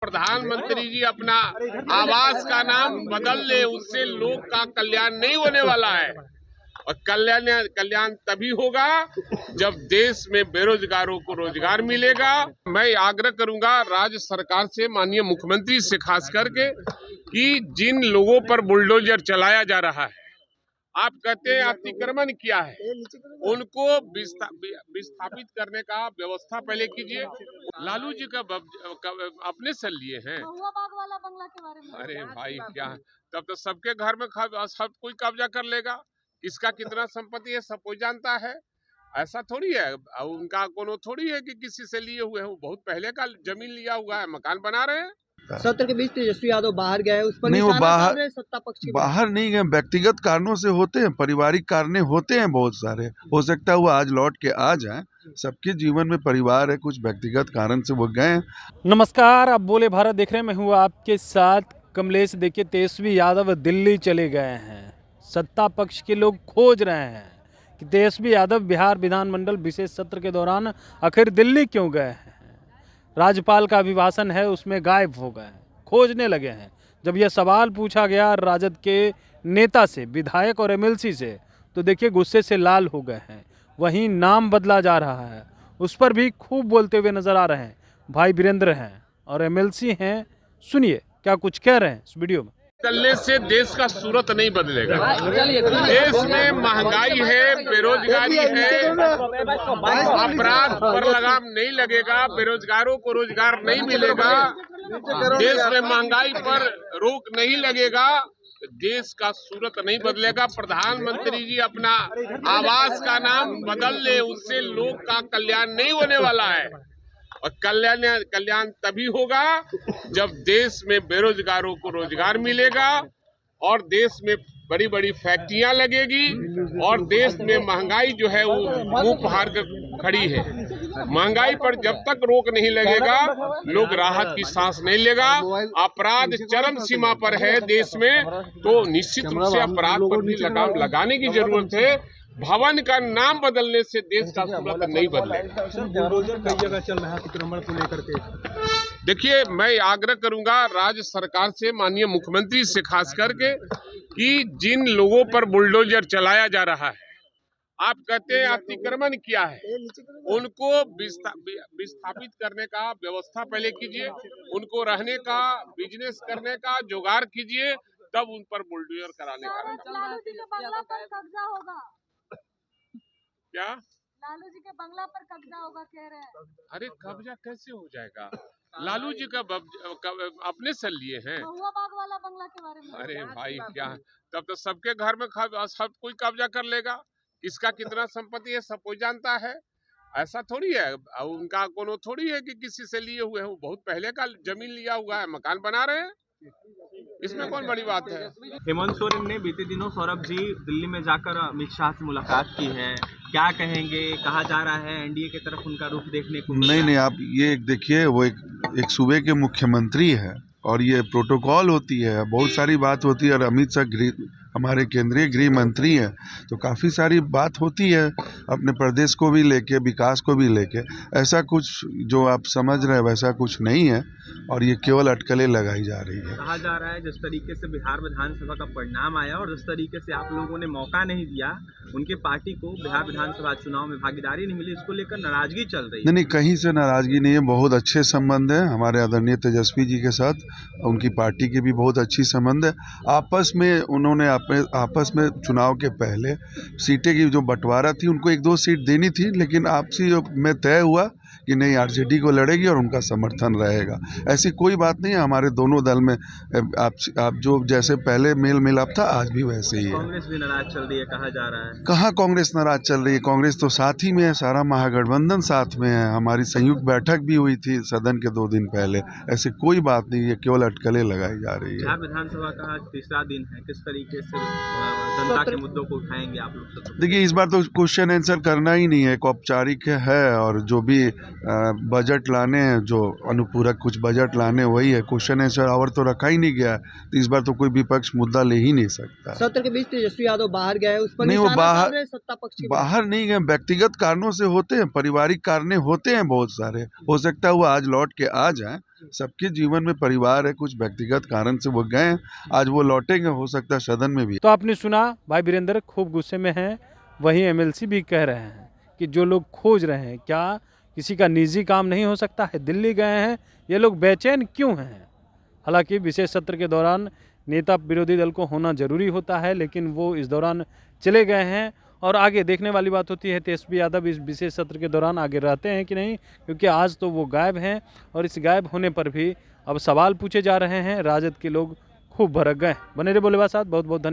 प्रधानमंत्री जी अपना आवास का नाम बदल ले, उससे लोग का कल्याण नहीं होने वाला है। और कल्याण तभी होगा जब देश में बेरोजगारों को रोजगार मिलेगा। मैं आग्रह करूंगा राज्य सरकार से, माननीय मुख्यमंत्री से खास करके, कि जिन लोगों पर बुलडोजर चलाया जा रहा है, आप कहते हैं अतिक्रमण किया है, उनको विस्थापित करने का व्यवस्था पहले कीजिए। लालू जी का अपने से लिए हैं। बाग वाला बंगला के बारे में अरे भाई क्या, तब तो सबके घर में सब कोई कब्जा कर लेगा। किसका कितना संपत्ति है सब कोई जानता है। ऐसा थोड़ी है, उनका कोनो थोड़ी है कि किसी से लिए हुए हैं। वो बहुत पहले का जमीन लिया हुआ है, मकान बना रहे हैं। सत्र के बीच तेजस्वी यादव बाहर गए, उस पर नहीं, वो सत्ता पक्ष की बाहर नहीं गए, व्यक्तिगत कारणों से होते हैं, पारिवारिक कारण होते हैं बहुत सारे। हो सकता है वो आज लौट के आ जाएं। सबके जीवन में परिवार है, कुछ व्यक्तिगत कारण से वो गए। नमस्कार, आप बोले भारत देख रहे हैं। मैं हूँ आपके साथ कमलेश। देखिए, तेजस्वी यादव दिल्ली चले गए हैं। सत्ता पक्ष के लोग खोज रहे हैं कि तेजस्वी यादव बिहार विधानमंडल विशेष सत्र के दौरान आखिर दिल्ली क्यों गए हैं। राज्यपाल का अभिभाषण है, उसमें गायब हो गए हैं, खोजने लगे हैं। जब यह सवाल पूछा गया राजद के नेता से, विधायक और एमएलसी से, तो देखिए गुस्से से लाल हो गए हैं। वहीं नाम बदला जा रहा है, उस पर भी खूब बोलते हुए नजर आ रहे हैं। भाई वीरेंद्र हैं और एमएलसी हैं, सुनिए क्या कुछ कह रहे हैं इस वीडियो में। बदलने से देश का सूरत नहीं बदलेगा। देश में महंगाई है, बेरोजगारी है, अपराध पर लगाम नहीं लगेगा, बेरोजगारों को रोजगार नहीं मिलेगा, देश में महंगाई पर रोक नहीं लगेगा, देश का सूरत नहीं बदलेगा। प्रधानमंत्री जी अपना आवास का नाम बदल ले, उससे लोग का कल्याण नहीं होने वाला है। और कल्याण तभी होगा जब देश में बेरोजगारों को रोजगार मिलेगा और देश में बड़ी बड़ी फैक्ट्रियां लगेगी और देश में महंगाई जो है वो मुंह फाड़ कर खड़ी है। महंगाई पर जब तक रोक नहीं लगेगा, लोग राहत की सांस नहीं लेगा। अपराध चरम सीमा पर है देश में, तो निश्चित रूप से अपराध पर भी लगाम लगाने की जरूरत है। भवन का नाम बदलने से देश का सूरत नहीं बदलेगा। कई जगह चल रहा है अतिक्रमण को लेकर के। देखिए, मैं आग्रह करूंगा राज्य सरकार से, माननीय मुख्यमंत्री से खास करके, कि जिन लोगों पर बुलडोजर चलाया जा रहा है, आप कहते हैं अतिक्रमण किया है, उनको विस्थापित करने का व्यवस्था पहले कीजिए। उनको रहने का, बिजनेस करने का जुगाड़ कीजिए, तब उन पर बुलडोजर कराने का। लालू जी के बंगला पर कब्जा होगा क्या? लालू जी के बंगला पर कब्जा होगा कह रहे हैं। अरे कब्जा कैसे हो जाएगा? लालू जी का अपने से लिए हैं। बाग वाला बंगला के बारे में अरे भाई क्या, तब तो सबके घर में सब कोई कब्जा कर लेगा। किसका कितना संपत्ति है सब कोई जानता है। ऐसा थोड़ी है, उनका कोनो थोड़ी है कि किसी से लिए हुए हैं। वो बहुत पहले का जमीन लिया हुआ है, मकान बना रहे हैं। इसमें कौन बड़ी बात है? हेमंत सोरेन ने बीते दिनों सौरभ जी दिल्ली में जाकर अमित शाह से मुलाकात की है। क्या कहेंगे? कहा जा रहा है एनडीए की तरफ उनका रुख देखने को नहीं, आप ये देखिए, वो एक सूबे के मुख्यमंत्री है और ये प्रोटोकॉल होती है, बहुत सारी बात होती है। और अमित शाह हमारे केंद्रीय गृह मंत्री हैं, तो काफ़ी सारी बात होती है अपने प्रदेश को भी लेके, विकास को भी लेके। ऐसा कुछ जो आप समझ रहे हैं वैसा कुछ नहीं है और ये केवल अटकलें लगाई जा रही है। कहा जा रहा है जिस तरीके से बिहार विधानसभा का परिणाम आया और जिस तरीके से आप लोगों ने मौका नहीं दिया उनके पार्टी को, बिहार विधानसभा चुनाव में भागीदारी नहीं मिली, इसको लेकर नाराजगी चल रही है। नहीं, कहीं से नाराजगी नहीं है। बहुत अच्छे संबंध है हमारे आदरणीय तेजस्वी जी के साथ, उनकी पार्टी के भी बहुत अच्छी संबंध है। आपस में उन्होंने आपस में चुनाव के पहले सीटें की जो बंटवारा थी, उनको 1-2 सीट देनी थी, लेकिन आपसी में तय हुआ कि नहीं, आरजेडी को लड़ेगी और उनका समर्थन रहेगा। ऐसी कोई बात नहीं है हमारे दोनों दल में। आप जो जैसे पहले मेल मिलाप था, आज भी वैसे ही है। कांग्रेस भी नाराज चल रही है कहा जा रहा है। कहाँ कांग्रेस नाराज चल रही है? कांग्रेस तो साथ ही में है, सारा महागठबंधन साथ में है। हमारी संयुक्त बैठक भी हुई थी सदन के 2 दिन पहले। ऐसे कोई बात नहीं है, केवल अटकलें लगाई जा रही है। बिहार विधानसभा का आज तीसरा दिन है, किस तरीके से जनता के मुद्दों को उठाएंगे आप लोग? देखिए, इस बार तो क्वेश्चन आंसर करना ही नहीं है, एक औपचारिक है। और जो भी बजट लाने हैं, जो अनुपूरक कुछ बजट लाने, वही है। क्वेश्चन आंसर और तो रखा ही नहीं गया, तो इस बार तो कोई विपक्ष मुद्दा ले ही नहीं सकता। सत्र के बीच तेजस्वी यादव बाहर गए, उस पर नहीं, वो सत्ता पक्ष की बाहर नहीं गए, व्यक्तिगत कारणों से होते हैं, पारिवारिक कारण होते हैं बहुत सारे। हो सकता है वो आज लौट के आ जाएं। सबके जीवन में परिवार है, कुछ व्यक्तिगत कारण से वो गए हैं, आज वो लौटेंगे, हो सकता है सदन में भी। तो आपने सुना भाई वीरेंद्र खूब गुस्से में हैं। वहीं एमएलसी भी कह रहे हैं कि जो लोग खोज रहे हैं क्या किसी का निजी काम नहीं हो सकता है? दिल्ली गए हैं ये लोग, बेचैन क्यों हैं? हालांकि विशेष सत्र के दौरान नेता विरोधी दल को होना जरूरी होता है, लेकिन वो इस दौरान चले गए हैं। और आगे देखने वाली बात होती है तेजस्वी यादव इस विशेष सत्र के दौरान आगे रहते हैं कि नहीं, क्योंकि आज तो वो गायब हैं और इस गायब होने पर भी अब सवाल पूछे जा रहे हैं। राजद के लोग खूब भड़क गए। बने रहे बोलेबाज साथ, बहुत बहुत धन्यवाद।